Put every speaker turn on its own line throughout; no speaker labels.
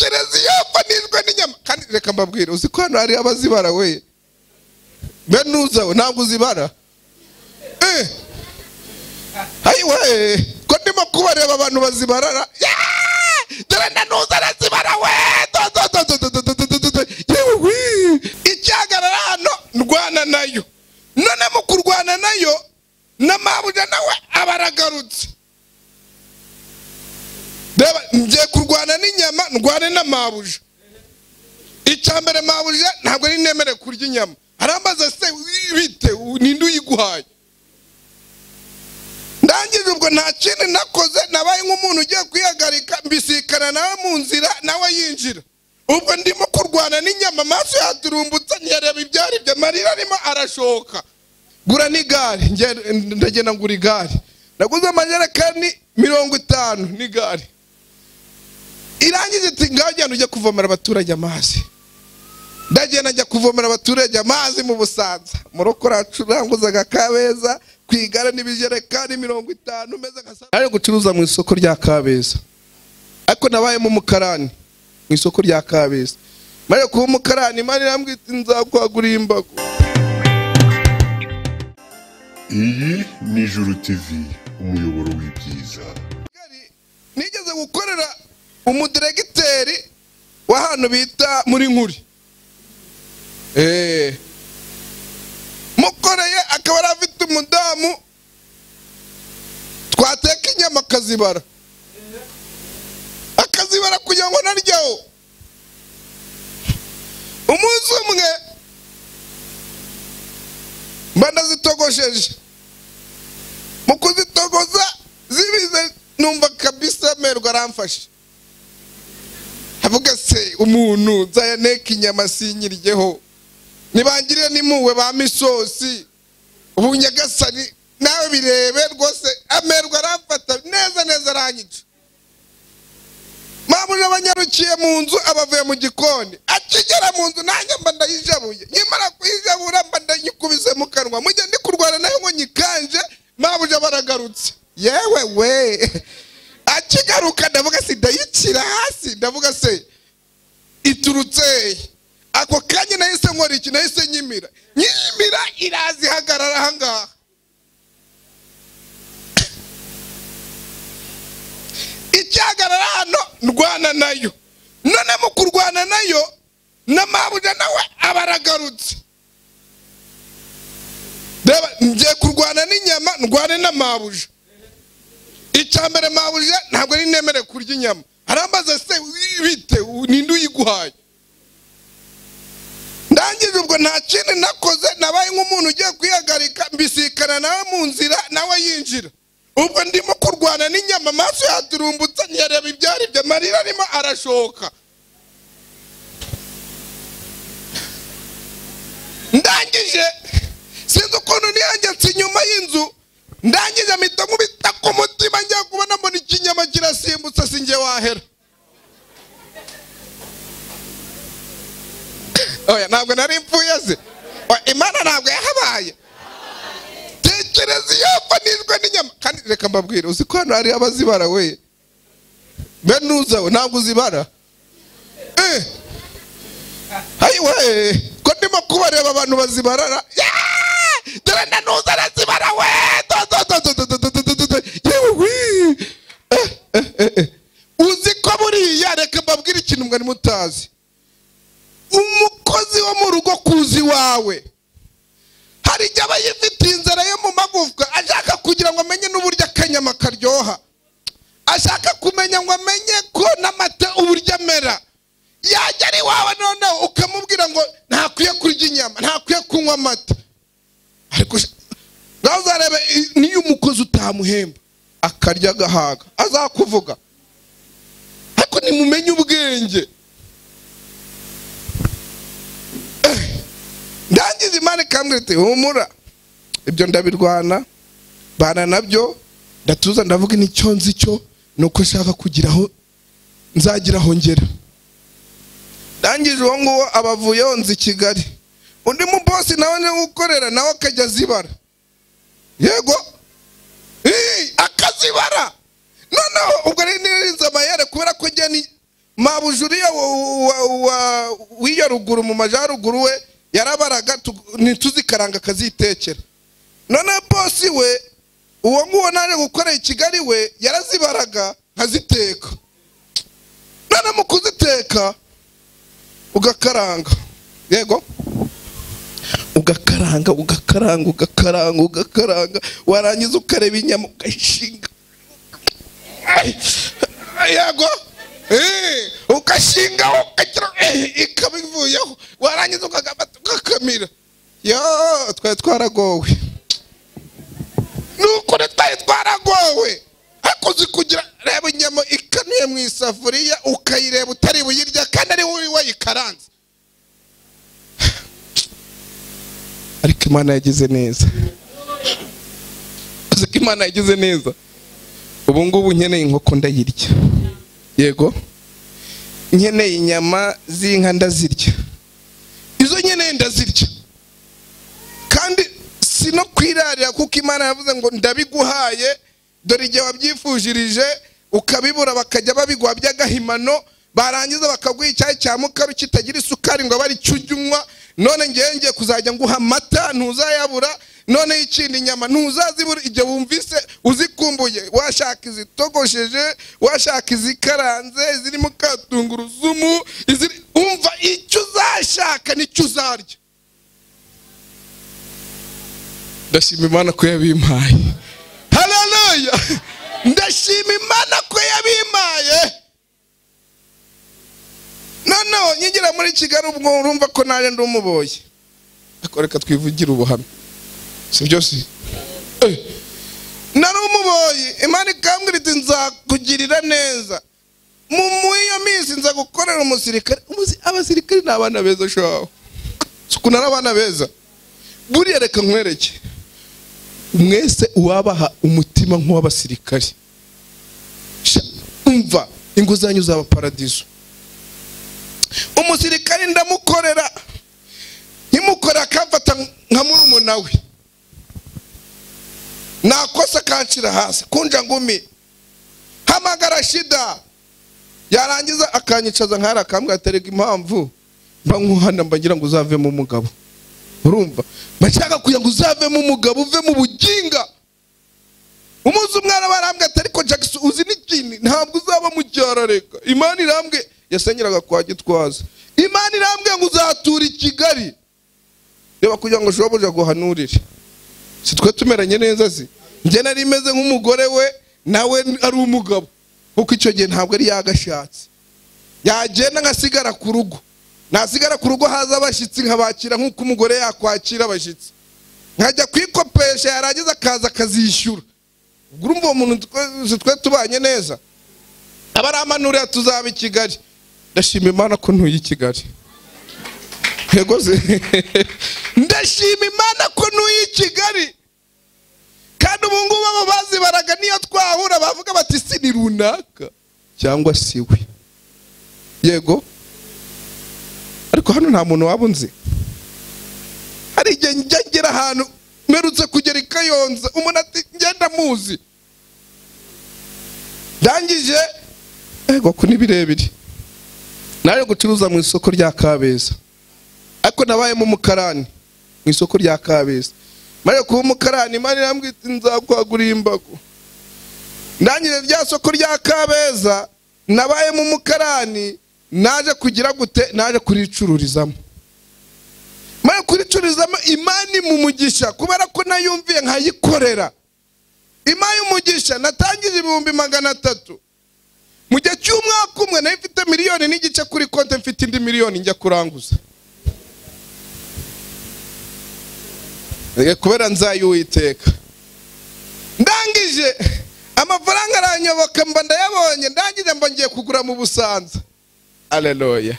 tekereza iyo mfanijwe n'inyama kandi reka mbabwire uzi ko hano hari abazibara we benuza we ntabwo uzibara ayiwe ko ndimo kubareba abantu bazibarara dore nanuza arazibara we icyagarara hano ndwana nayo none mu kurwana nayo n'amabuja nawe abaragarutse reba ngiye kurwana n'inyama ndwane n'amabuja icyambere mabuja ntabwo ari nemere kurya inyama arambaza se bite ninde uyiguhaye ndangije ubwo nta kintu nakoze nabaye nk'umuntu ugiye kwihagarika mbisikana nawe mu nzira nawe yinjira ubwo ndimo kurwana n'inyama amaso yaturumbutse nyareba ibyari byo marira arimo arashoka gura n'igare ndagenda ngura igare naguze amajerekani 50 n'igare irangije ati ngaho genda ujye kuvomera abaturage amazi ndagenda njya kuvomera abaturage amazi mu Busanza murokora curanguzaga Kabeza kwigara n'ibijerekani 50 meze nkasa ari gucuruza mu isoko rya Kabeza ariko nabaye mu mukarani mu isoko rya Kabeza maze kuba umukarani mari rambwita nzakwagura imbago.
Iyi ni Juru TV umuyoboro w'ibyiza.
Nigeze gukorera umudiregiteri wa hano bita muri Nkuri mukoreye akaba arafite umudamu twateka inyama akazibara kugira ngo naryaho umunsi umwe mba ndazitogosheje mu kuzitogoza zibize numva kabisa merwa aramfashe avuga se umuntu nzayaneka inyama sinyiryeho nibangire nimuwe ba misosi ubu Nyagasani nawe birebe rwose amerwa aramfata neza aranyica mabuja abanyarukiye mu nzu abavuye mu gikoni akigera mu nzu nanjye mba ndayijabuye nyimara kuyijabura mba ndanyikubise mu kanwa mujye ndi kurwana nayo ngo nyikanje mabuja baragarutse yewe we akigaruka ndavuga se ndayicira hasi ndavuga se iturutse ako kanya nahise nkora iki nahise nyimira irazi hagarara hangaha icyagarara hano ndwana nayo none mu kurwana nayo n'amabuja nawe abaragarutse reba ngiye kurwana n'inyama ndwane n'amabuja icyambere mabuja ntabwo ari nemere kurya inyama arambaza se bite ninde uyiguhaye ndangije ubwo nta kintu nakoze nabaye nk'umuntu ugiye kwihagarika mbisikana nawe mu nzira nawe yinjira ubwo ndimo kurwana n'inyama amaso yaturumbutse nyareba ibyari byo marira arimo arashoka ndangije sinzi ukuntu niyanjye inyuma y'inzu ndangije mpita nkubita ku mutima njya kubona mbona ikinyama kirasimbutse sinjye wahera oya ntabwo narimpfuye se Imana ntabwo yahabaye tekereza iyo mfanijwe n'inyama kandi reka mbabwire uzi ko hano hari abazibara we benuza we ntabwo uzibara ayiwe ko ndimo kubareba abantu bazibarara dore nanuza arazibara we uzi ko buriya reka mbabwire ikintu mwari mutazi umukozi wo mu rugo kuzi wawe hari igihe aba yifitiye inzara yo mu magufwa ashaka kugira ngo amenye n'uburyo akanyama karyoha ashaka kumenya ngo amenye ko n'amata uburyo amera yajya ari wawe noneho ukamubwira ngo ntakwiye kurya inyama ntakwiye kunywa amata ariko nawe uzarebe niyo umukozi utamuhemba akarya agahaga azakuvuga ariko nimumenye ubwenge ndangiza Imana ikambwira iti humura ibyo ndabirwana bana nabyo ndatuza ndavuga nicyo nzi cyo nuko nshaka kugiraho nzagiraho ngera ndangije uwo nguwo abavuyeho nzi Kigali undi mu bosi nawe ni gukorera nawe akajya zibara yego akazibara noneho ubwo ari nirinze amayere kubera ko njye mabujuriya w'iyo ruguru mu majaruguru we yarabaraga ntituzikaranga akazitekera. None bosi we uwo nguwo naje gukora i Kigali we yarazibaraga nkaziteka. None mu kuziteka ugakaranga, yego, ugakaranga warangiza ukareba inyama ugashinga, yego, ugashinga ikabivuyeho, warangiza ugakamira. Twari twaragowe, nuko twari twaragowe. Hakoze kugira reba inyama ikanuye mu isafuriya ukayireba utari buyirya kandi ari wowe wayikaranze. Ariko Imana yagize neza, ariko Imana yagize neza. Ubu ngubu nkeneye inkoko ndayirya, yego, nkeneye inyama z'inka ndazirya, izo nkeneye ndazirya. Kandi sino kwirarira kuko Imana yavuze ngo ndabiguhaye, dore igihe wabyifujirije ukabibura bakajya babiguha by'agahimano, barangiza bakaguha icyayi cya mukaru kitagira isukari ngo bari cyunywa. None ngiye kuzajya nguha amata ntuzayabura. None ikindi inyama ntuzazibura igihe wumvise uzikumbuye, washaka izitogosheje, washaka izikaranze, zirimo katungurusumu, umva icyo uzashaka nicyo uzarya. Ndashima Imana ko yabimpaye. Haleluya! Ndashima Imana ko yabimpaye. Noneho nyigira muri Kigali ubwo urumva ko naje ndi umuboyi. Reka twivugira ubuhamya, si byose. Nari umuboyi, Imana ikambwira iti nzakugirira neza. Mu iyo minsi nza gukorera umusirikare. Abasirikare ni abana beza shaho, sukuna n'abana beza. Buriya reka nkwereke, mwese uwabaha umutima nk'uw'abasirikare, umva inguzanyo zaba paradiso. Umusirikare ndamukorera, nkimukora akamfata nka murumuna we, nakosa kancira hasi kunja ngumi, hamagara shida, yarangiza akanyicaza nkara akambwira aterega impamvu mba nkuhana mbagira ngo uzavemo umugabo. Urumva bashaka kuya ngo uzavemo umugabo uve mu buginga. Umunsi umwana barambwe ati ariko Jackson uzi n'ikindi ntabwo uzaba mu cyaro. Reka Imana irambwe yasenyeraga kwa Gitwaza, Imana irambwe ngo uzatura i Kigali. Reba kugira ngo shoboje guhanurire, si twe tumeranye neza zi nge nari meze nk'umugore we nawe ari umugabo, kuko icyo gihe ntabwo ari yagashatse. Yagenda ngasigara ku rugo, nasigara ku rugo haza abashitsi nkabakira nk'uko umugore yakwakira abashitsi, nkajya kwikopesha yarangiza akaza akazishyura. Urumva umuntu twe tubanye neza. Abaramanurira tuzaba i Kigali. Ndashima Imana ko ntuye i Kigali, yego ze. Ndashima Imana ko ntuye i Kigali. Kandi ubu ngubu abo bazibaraga niyo twahura bavuga bati si ni runaka cyangwa si we, yego. Ariko hano nta muntu wabunze. Hari igihe njya ahantu merutse kugera i Kayonza, umuntu ati ngenda muzi, ndangije ego ko ni birebire, naje gucuruza mu isoko rya Kabeza. Ariko nabaye mu mukarani mu isoko rya Kabeza, maze kuba umukarani Imana irambwira nzakwagurira imbago. Ndangije rya soko rya Kabeza nabaye mu mukarani, naje kugira gute, naje kuricururizamo. Maze kuricururizamo Imana mu mugisha, kubera ko nayumviye nkayikorera. Imana umugisha natangije 300,000. Mu gihe cy'umwaka umwe nayo mfite 1 miliyoni n'igice kuri konti, mfite indi 1 miliyoni njya kuranguza. Kubera nzayuwiteka. Ndangije amafaranga aranyoboka mba ndayabonye, ndangije mba ngiye kugura mu Busanza. Haleluya,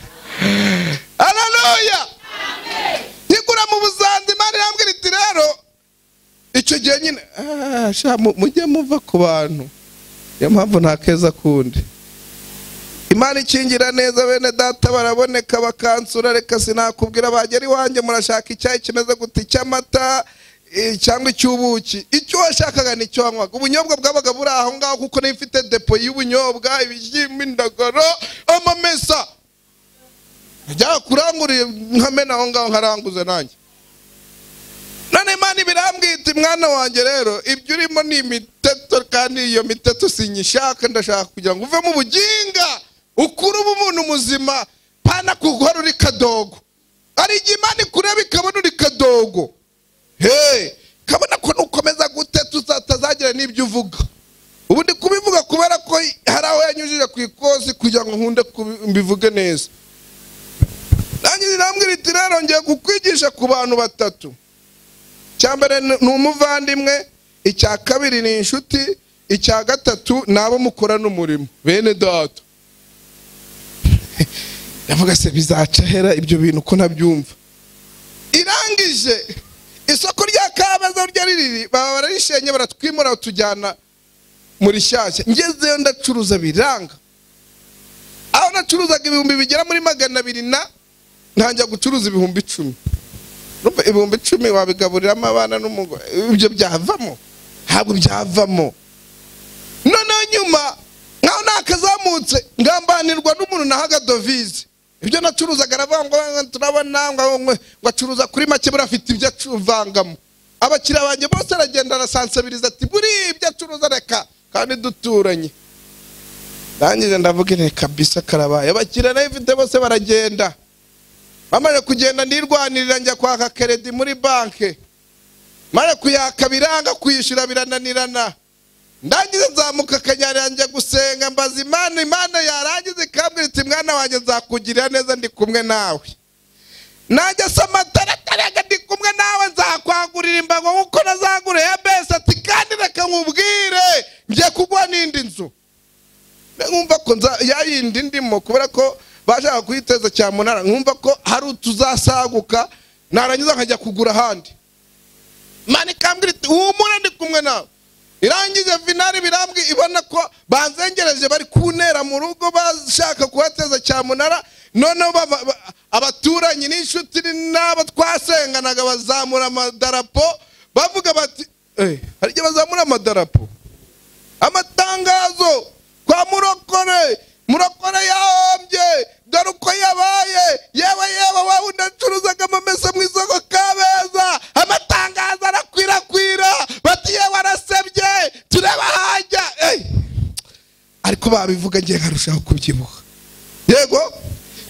haleluya. Nigura mu Busanza, Imana irambwira iti rero icyo gihe nyine mujye muva ku bantu, niyo mpamvu Ntakezakundi. Imana ikingira neza, bene data baraboneka bakansura. Reka sinakubwira bagera iwanjye murashaka icyayi kimeze gute cy'amata, cyangwa icyubuki icyo washakaga nicyo wanywaga ubunyobwa bwabaga buri aho ngaho kuko nifite depo y'ubunyobwa ibishyimbo indagaro amamesa njya kurangurira nkamena aho ngaho nkaranguza nanjye none Imana birambwita mwana wanjye rero ibyo urimo ni imiteto kandi iyo miteto sinyishaka ndashaka kugira ngo uve mu buginga ukure umuntu muzima pana kuguhora uri kadogo ari Imana ikureba ikabona uri kadogo kabona ko nukomeza guteta uzatazagira n'ibyo uvuga ubu ndi kubivuga kubera ko hari aho yanyujije ku ikosi kugira ngo nkunde mbivuge neza nanjye nirambwira iti rero ngiye kukwigisha ku bantu batatu cyambere ni umuvandimwe icya kabiri ni inshuti icya gatatu nabo mukora n'umurimo bene data yavuga se bizacahera ibyo bintu ko nabyumva irangije isoko rya Kabaza rya riri baba bararishenye baratwimura tujyana muri shyashya ngezeyo ndacuruza biranga aho nacuruzaga ibihumbi bigera muri 200 ntanjya gucuruza ibihumbi 10 rumva ibihumbi 10 wabigaburiramo abana n'umugore ibyo byavamo ntabwo byavamo none nyuma nkaho nakazamutse ngambanirwa n'umuntu nahaga dovize ibyo nacuruzaga aravuga turabona ngo acuruza kuri make burafite ibyo acuvangamo abakira banjye bose aragenda arasansabiriza ati buri ibyo acuruza reka kandi duturanye nanjye ndavuga ne kabisa karabaye abakira nayifite bose baragenda bamaze kugenda ndirwanirira njya kwaka credit muri banke mara kuyaka biranga kuyishura birananirana ndangize nzamuka kanyarira njya gusenga mbaza Imana yarangize kabwira iti mwana wanjye nzakugirira neza ndi kumwe nawe najya samatara taraga ndi kumwe nawe nzakwagurira imbago nkuko nazagure ya bese ati kandi reka nkubwire ngiye kugwa n'indi nzu nkumva ko yayindi ndimo kubera ko bashaka kuyiteza cyamunara nkumva ko hari utuzasaguka narangiza nkajya kugura handi Imana ikambwira iti humura ndi kumwe nawe irangize finali birambwi ibona ko banzengereje bari kunera mu rugo bashaka kuhateza cyamunara none abaturanyi n'inshuti n'abo twasenganaga bazamura amadarapo bavuga bati hari igihe bazamura amadarapo amatangazo kwa murokore yahombye dore uko yabaye yewe wowe unacuruzaga amamesa mu isoko Kabeza amatangazo arakwirakwira bati yewe arasebye tureba hajya ariko babivuga ngiye nkarushaho kubyibuha yego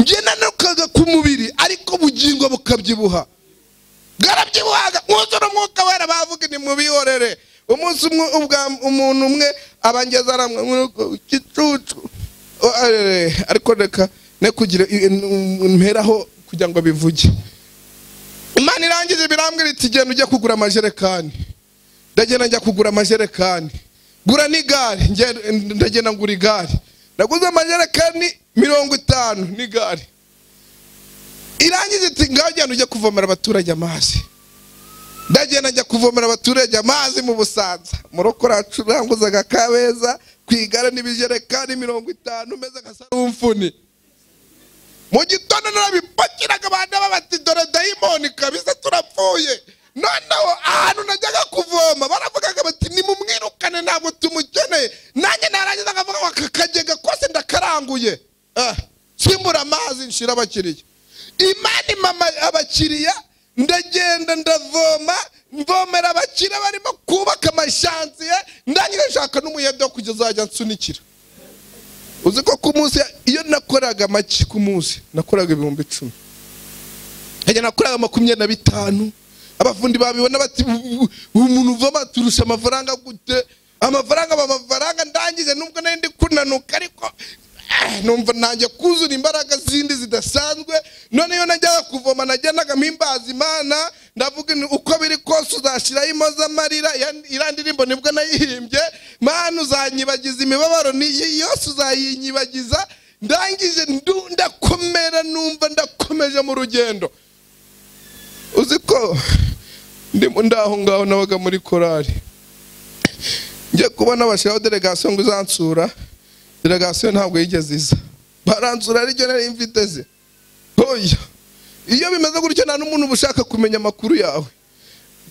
ngiye nanukaga ku mubiri ariko bugingo bukabyibuha bwarabyibuhaga mwuzura umwuka wera bavuga ni mubihorere umunsi umuntu umwe abangeza aramwe kicucu ariko reka ne kugira mperaho kugira ngo bivuge Imana irangije birambwira iti genda ujye kugura amajerekani ndagenda njya kugura amajerekani gura n'igare ndagenda ngura igare naguze amajerekani 50 n'igare irangije iti ngaho genda ujye kuvomera abaturage amazi ndagenda njya kuvomera abaturage amazi mu Busanza murokora acuranguzaga Kabeza kwigara n'ibijerekani 50 meze nk'asarumfuni mu gitondo narabipakiraga abandi babati dore dayimoni kabisa turapfuye noneho ahantu najyaga kuvoma baravugaga bati nimumwirukane ntabwo tumukeneye nanjye narangiza nkavuga ngo akakagega kose ndakaranguye simbura amazi nshira abakiriya Imana mama abakiriya ndagenda ndavoma mvomera abakiriya barimo kubaka amashansiye ndangire nshaka n'umuyedo kugeza ajya nsunikira uzi ko ku munsi iyo nakoraga make ku munsi nakoraga 10,000 hajya nakoraga 25 abafundi babibona bati umuntu uvoma turusha amafaranga gute amafaranga ndangize nubwo nari ndi kunanuka ariko numva nanjye kuzura imbaraga zindi zidasanzwe none iyo najyaga kuvoma najyanaga mpimbaza Imana ndavuga uko biri kose uzashiraho imoza marira irandirimbo nibwo nayihimbye Mana uzanyibagiza imibabaro ni yose uzayinyibagiza ndangije ndakomera numva ndakomeje mu rugendo uzi ko ndimo ndaho ngaho nabaga muri korali ngiye kubona abashiraho delegation ngo uzansura delegation ntabwo yigeze iza baransura ariko nari mfiteze hoya iyo bimeze gutyo nta n'umuntu ubushaka kumenya amakuru yawe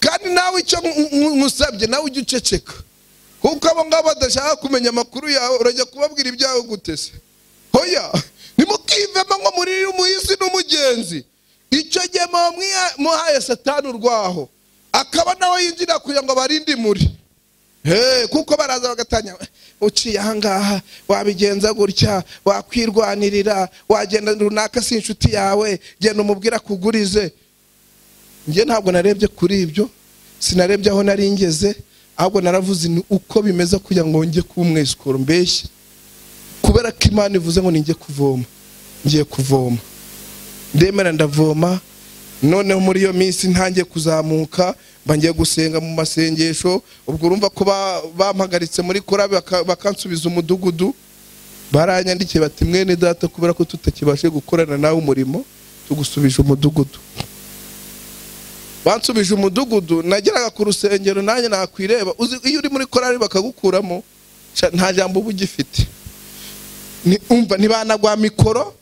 kandi nawe icyo nkusabye nawe ujye uceceka kuko abo ngabo badashaka kumenya amakuru yawe urajya kubabwira ibyawe gute se hoya nimukivemo ngo muri umuhisi n'umugenzi icyo gihe muhaye satani urwaho akaba nawe yinjira kugira ngo barinde muri kuko baraza bagatanya uciye ahangaha wabigenza gutya wakwirwanirira wagenda runaka si inshuti yawe genda umubwira kugurize njye ntabwo narebye kuri ibyo sinarebye aho nari ngeze ahubwo naravuze uko bimeze kugira ngo njye kumwesikoro mbeshye kubera ko Imana ivuze ngo ninjye kuvoma ngiye kuvoma ndemera ndavoma noneho muri iyo minsi ntangiye kuzamuka bangiye gusenga mu masengesho ubwo urumva ko bampagaritse muri korabe bakansubiza umudugudu baranyandikiye bati mwene data kubera ko tutakibashe gukorana nawe umurimo tugusubije umudugudu bansubije umudugudu nageraga ku rusengero nanjye nakwireba iyo uri muri korari bakagukuramo nta jambo uba ugifite umva ntibanagwa mikoro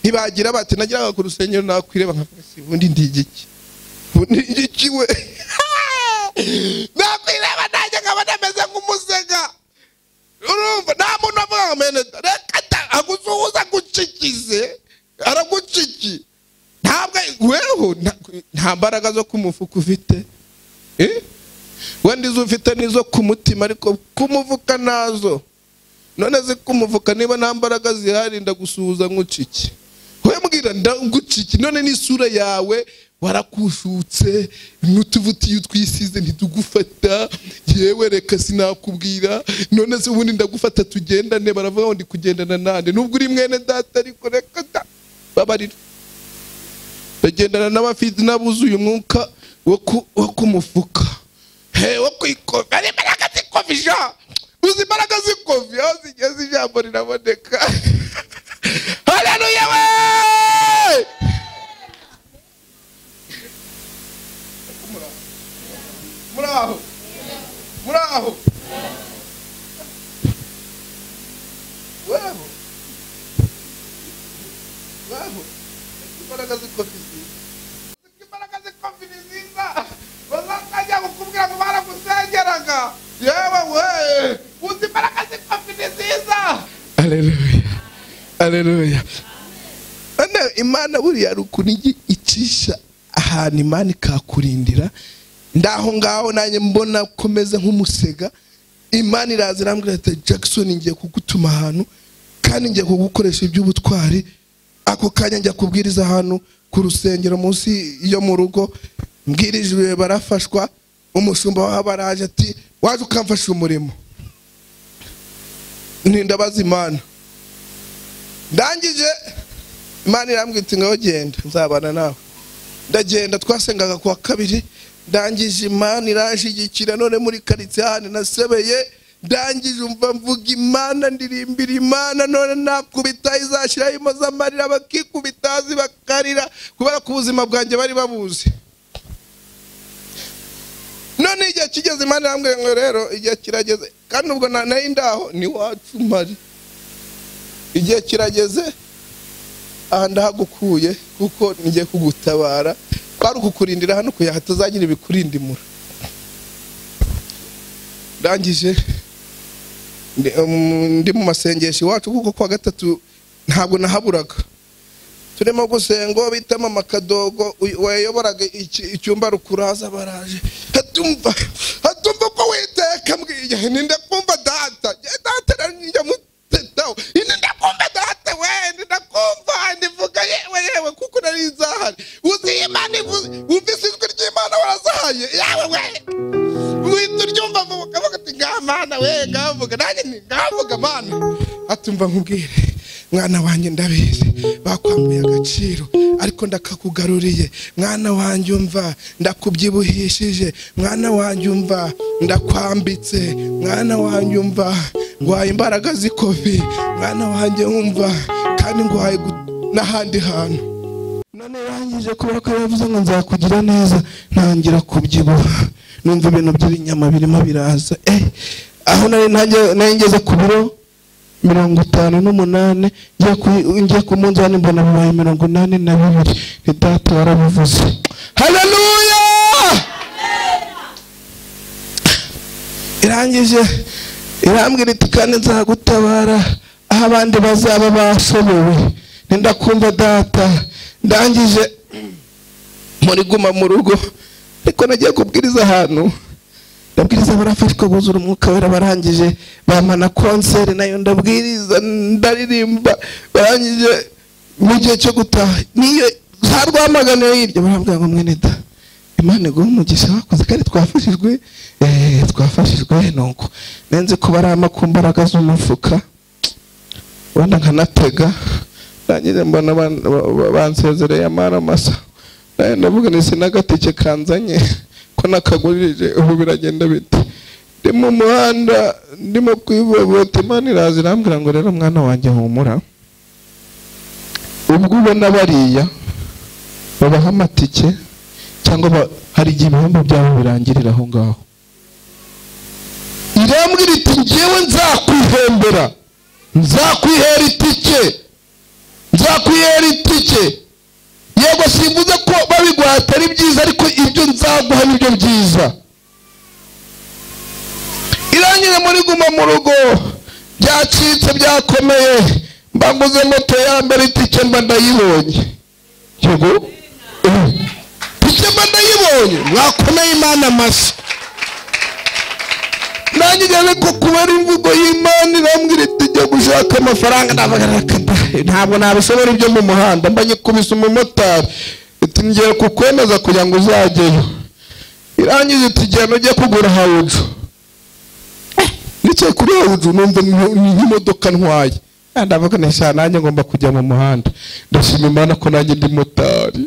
ntibagira bati nageraga ku rusengero nakwireba nkafasi ubundi ndigiki we nakwireba nanjye nkaba nameze nk'umusega urumva nta muntu avuga mene reka agusuhuza gucikize araguciki ntabwo weho nta mbaraga zo kumufuka ufite wenda izo ufite nizo ku mutima ariko kumuvuka nazo none ze kumuvuka niba nta mbaraga zihari ndagusuhuza nk'uciki we mbwira ndaguciki none n'isura yawe warakushutse n'utuvutiye twisize ntitugufata yewe reka sinakubwira none se ubundi ndagufata tugendane baravuga ngo ndi kugendana nande nubwo uri mwene data ariko reka babarira bagendana n'abafite nabuzuye umwuka wo kumufuka wo kwikovi ari imbaraga zikovisha uzi imbaraga zikovi aho zigeze ijambo riraboneka haleluya we muraho weho imbaraga zikovi nziza bazajya kukubwira ngo baragusengeraga yewe we uzi imbaraga zikovi nziza haleluya Imana buriya rukunigi icisha ahantu Imana ikakurindira ndaho ngaho nanjye mbona komeza nk'umusega Imana iraza irambwira ati Jackson ngiye kugutuma ahantu kandi ngiye kugukoresha iby'ubutwari ako kanya njya kubwiriza ahantu ku rusengero munsi yo mu rugo mbwirijwe barafashwa umushumba waho baraje ati waje ukamfasha umurimo ndabaza Imana ndangije Imana irambwira iti ngaho genda nzabana nawe ndagenda twasengaga kwa kabiri ndangije Imana irashigikira none muri karitsiye hano nasebeye ndangije umva mvuga Imana ndirimbira Imana none nakubita izashiraho imoza amarira bakikubitazi bakarira kubera ko ubuzima bwanjye bari babuzi none igihe kigeze Imana irambwira ngo rero igihe kirageze kandi ubwo nari ndaho ni wacu mari igihe kirageze aha ndahagukuye kuko ngiye kugutabara kwari ukukurindira hano kuya hatazagira ibikurindimura ndangije ndi mu masengesho iwacu kuko kwa gatatu ntabwo nahaburaga turimo gusenga bitama makadogo wayoboraga icyumba rukuraza baraje hatumva ko witeka mbwiye ninde kumva data njya mutetaho ninde kumva data we ninde kumva ndivuga yewe kuko nari nzahari uzi Imana uvise ijwi ry'Imana warazahaye yawe we wita uryumva vuga ati ngamana we ngavuga nanjye ngavuga Mana atumva nkubwire mwana wanjye ndabizi bakwambuye agaciro ariko ndakakugaruriye mwana wanjye umva ndakubyibuhishije mwana wanjye umva ndakwambitse mwana wanjye umva ngwaye imbaraga zikovi mwana wanjye umva kandi ngwaye n'ahandi hantu none yangije kubera ko yavuze ngo nzakugira neza ntangira kubyibuha numva ibintu by'inyama birimo biraza aho nari ngeze ku biro 58 ngiye ku munzani mbona bibaye 82 ni data warabivuze haleluya irangije irambwira iti kandi nzagutabara aho abandi bazaba bashobowe ndakumva data. Ndangije muri guma mu rugo ariko nagiye kubwiriza ahantu ndabwiriza barafashwe buzura umwuka wera barangije bamana concert nayo ndabwiriza ndaririmba barangije mu gihe cyo gutaha niyo zarwamagana hirya barambwira ngo mwene da Imana iguhe umugisha wakoze kandi twafashijwe nuko nenze ko barama ku mbaraga z'umufuka wanda nkanatega ndangije mbona bansezereye amaramasa ndavuga nise nagatike kanzanye ko nakagurije ubu biragenda biti ndi mu muhanda ndimo kwivovota Imana iraza irambwira ngo rero mwana wanjye humura ubwo ubona bariya babaha amatike cyangwa hari igihe ibihembo byabo birangirira aho ngaho. Irambwira iti njyewe nzakwihera itike yego simvuze ko babiguha atari byiza ariko ibyo nzaguha nibyo byiza. Irangije muri guma mu rugo byacitse byakomeye mbanguze moto ya mbere itike mba ndayibonye yego itike mba ndayibonye mwakomeye Imana amashyi. Nanjye ariko kubera imvugo y'Imana irambwira iti jya gushaka amafaranga ntabwo nabishobora ibyo mu muhanda mbanye kubisa umumotari iti ngiye kukwemeza kugira ngo uzajyeyo. Irangije iti genda ujye kugura hawuju nicaye kuri hawuju numva n'imodoka ntwaye ndavuga nesha nanjye ngomba kujya mu muhanda ndashima Imana ko nanjye ndi motari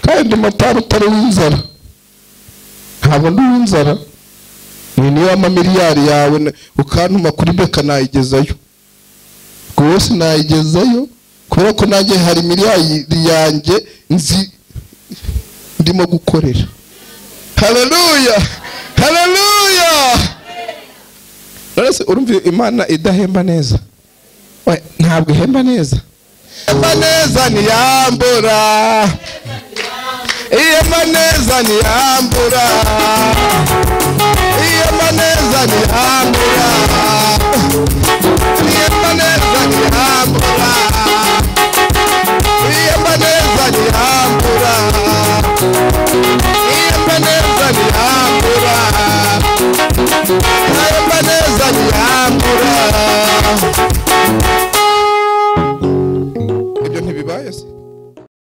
kandi motari utari w'inzara ntabwo ndi w'inzara niyo amamiliyari yawe ukantuma kuri beka nayigezayo rwose nayigezayo kubera ko nanjye hari miliyari yanjye nzi ndimo gukorera. Haleluya Nonese urumva Imana idahemba neza ntabwo ihemba neza. Ihemba neza niyambura ihemba neza niyambura ihemba neza niyambura